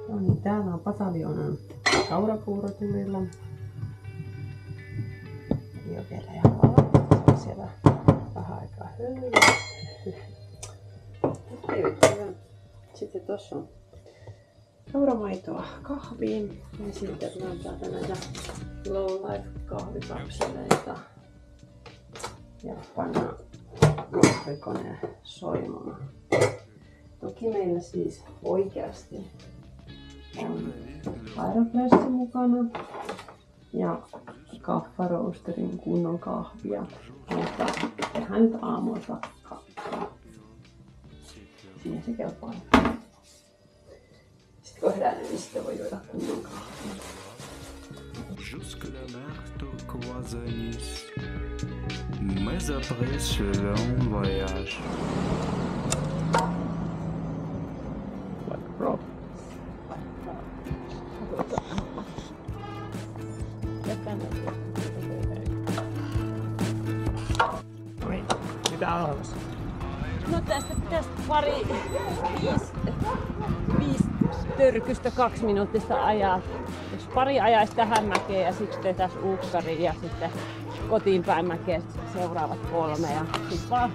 No niin, täällä on pataljoonan kaurapuurotulilla. Ei ole vielä ihan valmiita. Siellä vähän aikaa höyryä. Sitten tuossa on kauramaitoa kahviin. Ja sitten on täältä näitä Low Life kahvikapseleita. Ja pannaan muovikoneen soimaan. Toki meillä siis oikeasti on Aeropressi mukana ja Kaffaroasterin kunnon kahvia, mutta tehdään nyt aamulla kakkaa. Siihen se kelpaa. Sitten kun herää, niin sitten voi juoda kunnon kahvia. Mais après ce long voyage. Bro. Mitä on olemassa? No tästä pitäisi viisi törkystä 2 minuuttista ajaa. Jos pari ajaisi tähän mäkeen ja sitten tehtäisiin uukkariin ja sitten kotiin päin mäkeen seuraavat 3 ja sitten vaan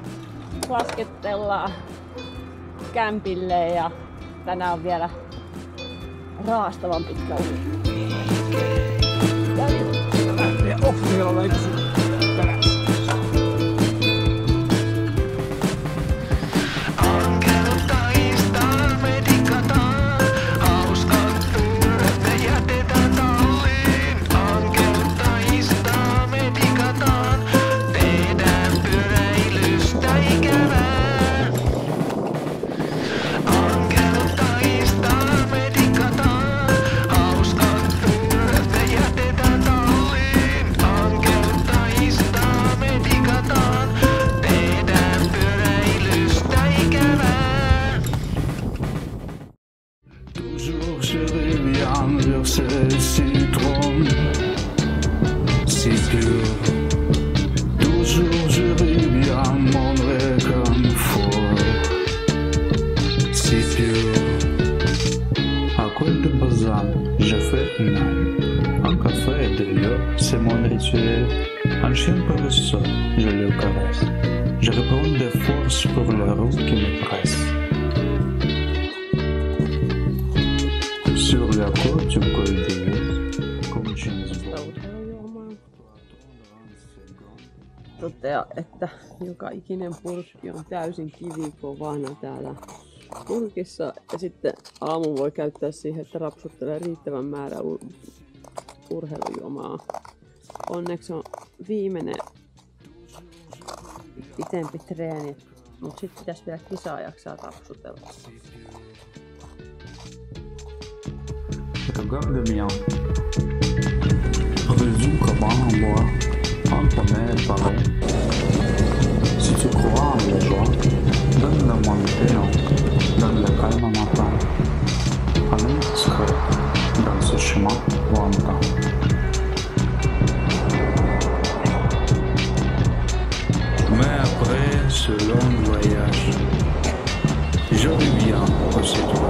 laskettellaan kämpille ja tänään on vielä raastavan pitkä uni. C'est mon rituel. Un chien par le sol, je le caresse. Je reprends des forces pour la roue qui me presse. Sur la côte du col d'Ios, comme James Bond. Toteaa, että joka ikinen purkki on täysin kivikovana täällä purkissa. Ja sitten aamu voi käyttää siihen, että rapsuttelee riittävän määrän urheilujuomaa. Onneksi on viimeinen pitempi treeni, mutta sitten pitäisi vielä kisaa jaksaa rapsutella. Regarde bien. Résous comment en bois, entre ta main et pareil. Si tu crois en la joie, donne-le-moi maintenant, donne le calme à ma part. Allons discret dans ce chemin lointain. Mais après ce long voyage, je reviens au sud.